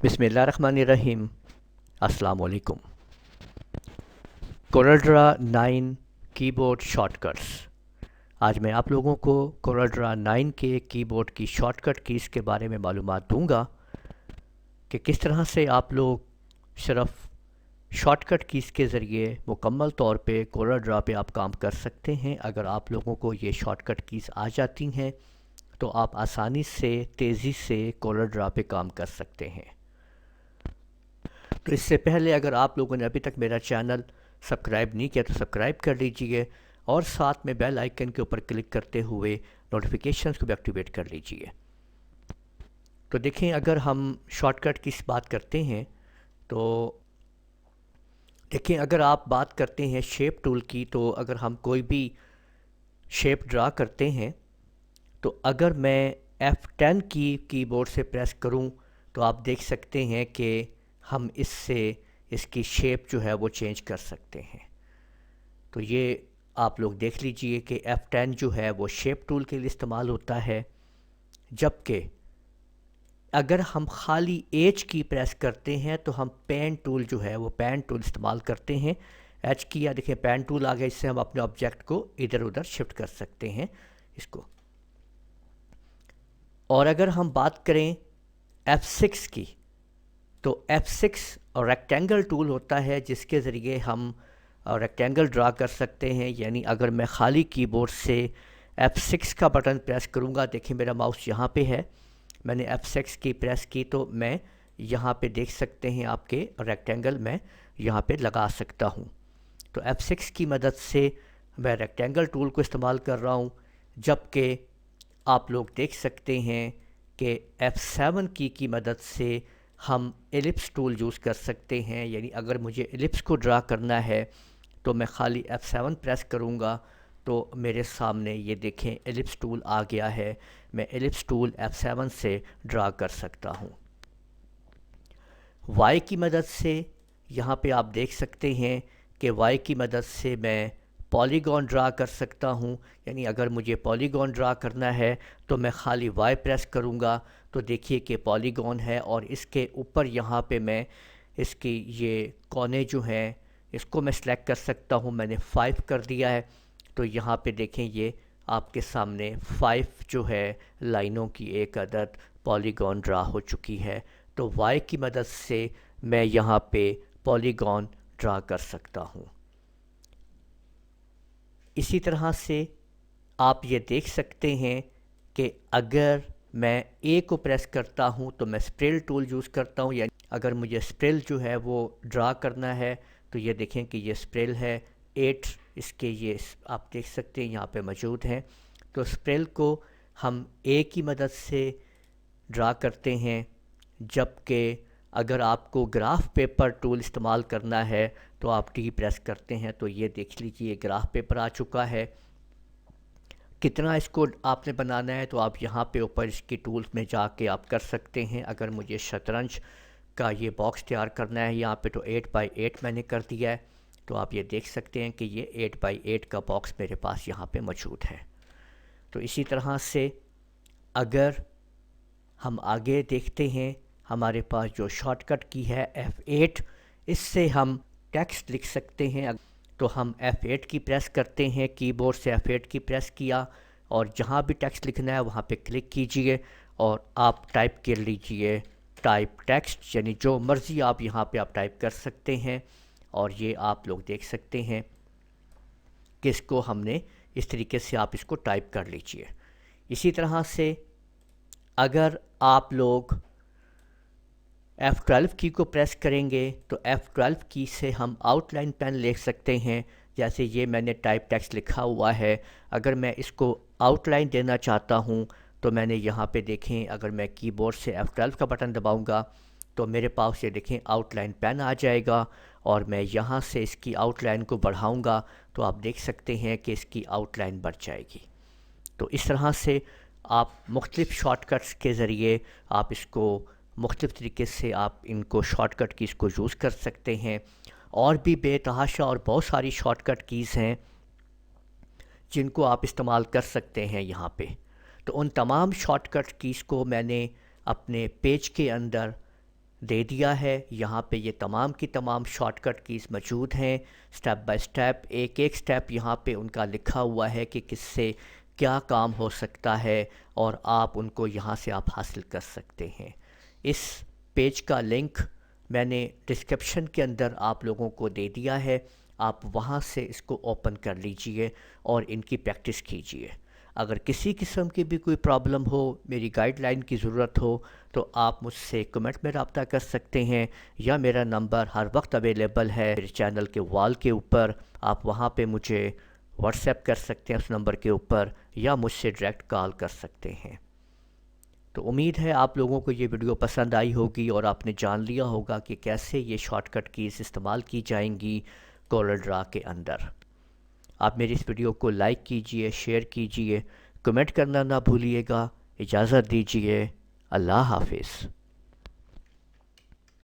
बिस्मिल्लाहिर्रहमानिर्रहीम। अस्सलाम वालेकुम। CorelDRAW 9 keyboard shortcuts. आज मैं आप लोगों को कोरलड्रा 9 के कीबोर्ड की शॉर्टकट कीज़ के बारे में मालूमात दूंगा कि किस तरह से आप लोग सिर्फ शॉर्टकट कीज़ के ज़रिए मुकम्मल तौर पे कोरलड्रा पे आप काम कर सकते हैं। अगर आप लोगों को ये शॉर्टकट कीज़ आ जाती हैं तो आप आसानी से तेज़ी से कोरलड्रा पे काम कर सकते हैं। तो इससे पहले अगर आप लोगों ने अभी तक मेरा चैनल सब्सक्राइब नहीं किया तो सब्सक्राइब कर लीजिए और साथ में बेल आइकन के ऊपर क्लिक करते हुए नोटिफिकेशंस को भी एक्टिवेट कर लीजिए। तो देखें, अगर हम शॉर्टकट की बात करते हैं तो देखें, अगर आप बात करते हैं शेप टूल की, तो अगर हम कोई भी शेप ड्रा करते हैं तो अगर मैं F10 की कीबोर्ड से प्रेस करूं तो आप देख सकते हैं कि हम इससे इसकी शेप जो है वो चेंज कर सकते हैं। तो ये आप लोग देख लीजिए कि F10 जो है वो शेप टूल के लिए इस्तेमाल होता है, जबकि अगर हम खाली H की प्रेस करते हैं तो हम पेन टूल जो है वो पेन टूल इस्तेमाल करते हैं। H किया, देखिए पेन टूल आ गया, इससे हम अपने ऑब्जेक्ट को इधर उधर शिफ्ट कर सकते हैं इसको। और अगर हम बात करें F6 की, तो F6 और रेक्टेंगल टूल होता है जिसके ज़रिए हम रेक्टेंगल ड्रा कर सकते हैं। यानी अगर मैं खाली कीबोर्ड से F6 का बटन प्रेस करूँगा, देखिए मेरा माउस यहाँ पे है, मैंने F6 की प्रेस की तो मैं यहाँ पे देख सकते हैं आपके रेक्टेंगल मैं यहाँ पे लगा सकता हूँ। तो F6 की मदद से मैं रेक्टेंगल टूल को इस्तेमाल कर रहा हूँ, जबकि आप लोग देख सकते हैं कि F7 की मदद से हम एलिप्स टूल यूज़ कर सकते हैं। यानी अगर मुझे एलिप्स को ड्रा करना है तो मैं खाली F7 प्रेस करूँगा तो मेरे सामने ये देखें एलिप्स टूल आ गया है। मैं एलिप्स टूल F7 से ड्रा कर सकता हूँ। Y की मदद से यहाँ पे आप देख सकते हैं कि Y की मदद से मैं पॉलीगॉन ड्रा कर सकता हूँ। यानी अगर मुझे पॉलीगॉन ड्रा करना है तो मैं खाली Y प्रेस करूँगा तो देखिए कि पॉलीगॉन है, और इसके ऊपर यहाँ पे मैं इसकी ये कोने जो हैं इसको मैं सिलेक्ट कर सकता हूँ। मैंने 5 कर दिया है तो यहाँ पे देखें ये आपके सामने 5 जो है लाइनों की एक अदद पॉलीगॉन ड्रा हो चुकी है। तो Y की मदद से मैं यहाँ पे पॉलीगॉन ड्रा कर सकता हूँ। इसी तरह से आप ये देख सकते हैं कि अगर मैं A को प्रेस करता हूँ तो मैं स्प्रेल टूल यूज़ करता हूँ। यानी अगर मुझे स्प्रेल जो है वो ड्रा करना है तो ये देखें कि ये स्प्रेल है 8, इसके ये आप देख सकते हैं यहाँ पे मौजूद हैं। तो स्प्रेल को हम A की मदद से ड्रा करते हैं, जबकि अगर आपको ग्राफ पेपर टूल इस्तेमाल करना है तो आप T प्रेस करते हैं। तो ये देख लीजिए ग्राफ पेपर आ चुका है। कितना इसको आपने बनाना है तो आप यहाँ पे ऊपर इसकी टूल्स में जाके आप कर सकते हैं। अगर मुझे शतरंज का ये बॉक्स तैयार करना है यहाँ पे तो 8 बाई 8 मैंने कर दिया है। तो आप ये देख सकते हैं कि ये 8 बाई 8 का बॉक्स मेरे पास यहाँ पे मौजूद है। तो इसी तरह से अगर हम आगे देखते हैं, हमारे पास जो शॉर्टकट की है F8, इससे हम टेक्स्ट लिख सकते हैं। तो हम F8 की प्रेस करते हैं, कीबोर्ड से F8 की प्रेस किया और जहाँ भी टेक्स्ट लिखना है वहाँ पे क्लिक कीजिए और आप टाइप कर लीजिए टाइप टेक्स्ट। यानी जो मर्ज़ी आप यहाँ पे आप टाइप कर सकते हैं। और ये आप लोग देख सकते हैं कि इसको हमने इस तरीके से आप इसको टाइप कर लीजिए। इसी तरह से अगर आप लोग F12 की को प्रेस करेंगे तो F12 की से हम आउटलाइन पेन लिख सकते हैं। जैसे ये मैंने टाइप टेक्स्ट लिखा हुआ है, अगर मैं इसको आउटलाइन देना चाहता हूँ तो मैंने यहाँ पे देखें, अगर मैं कीबोर्ड से F12 का बटन दबाऊँगा तो मेरे पास ये देखें आउटलाइन पेन आ जाएगा और मैं यहाँ से इसकी आउटलाइन को बढ़ाऊँगा तो आप देख सकते हैं कि इसकी आउटलाइन बढ़ जाएगी। तो इस तरह से आप मुख्तलिफ़ शॉर्टकट्स के ज़रिए आप इसको मुख्तलिफ़ तरीके से आप इनको शॉर्टकट कीज़ को यूज़ कर सकते हैं। और भी बेतहाशा और बहुत सारी शॉर्टकट कीज़ हैं जिनको आप इस्तेमाल कर सकते हैं यहाँ पे। तो उन तमाम शॉर्टकट कीज़ को मैंने अपने पेज के अंदर دے دیا ہے۔ یہاں پہ یہ تمام کی تمام شارٹ کٹ کیز موجود ہیں، سٹیپ بائی سٹیپ، ایک ایک سٹیپ یہاں پہ ان کا لکھا ہوا ہے کہ کس سے کیا کام ہو سکتا ہے، اور آپ ان کو یہاں سے آپ حاصل کر سکتے ہیں۔ اس پیج کا لنک میں نے ڈسکرپشن کے اندر آپ لوگوں کو دے دیا ہے، آپ وہاں سے اس کو اوپن کر لیجئے اور ان کی پریکٹس کیجئے۔ اگر کسی قسم کی بھی کوئی پرابلم ہو، میری گائیڈ لائن کی ضرورت ہو، تو آپ مجھ سے کمنٹ میں رابطہ کر سکتے ہیں، یا میرا نمبر ہر وقت اویلیبل ہے میرے چینل کے وال کے اوپر، آپ وہاں پہ مجھے واٹس ایپ کر سکتے ہیں اس نمبر کے اوپر، یا مجھ سے ڈائریکٹ کال کر سکتے ہیں۔ تو امید ہے آپ لوگوں کو یہ ویڈیو پسند آئی ہوگی، اور آپ نے جان لیا ہوگا کہ کیسے یہ شارٹ کٹ کیز استعمال کی جائیں گی کورل ڈرا کے اندر۔ آپ میری اس ویڈیو کو لائک کیجئے، شیئر کیجئے، کمنٹ کرنا نہ بھولیے گا۔ اجازت دیجئے، اللہ حافظ۔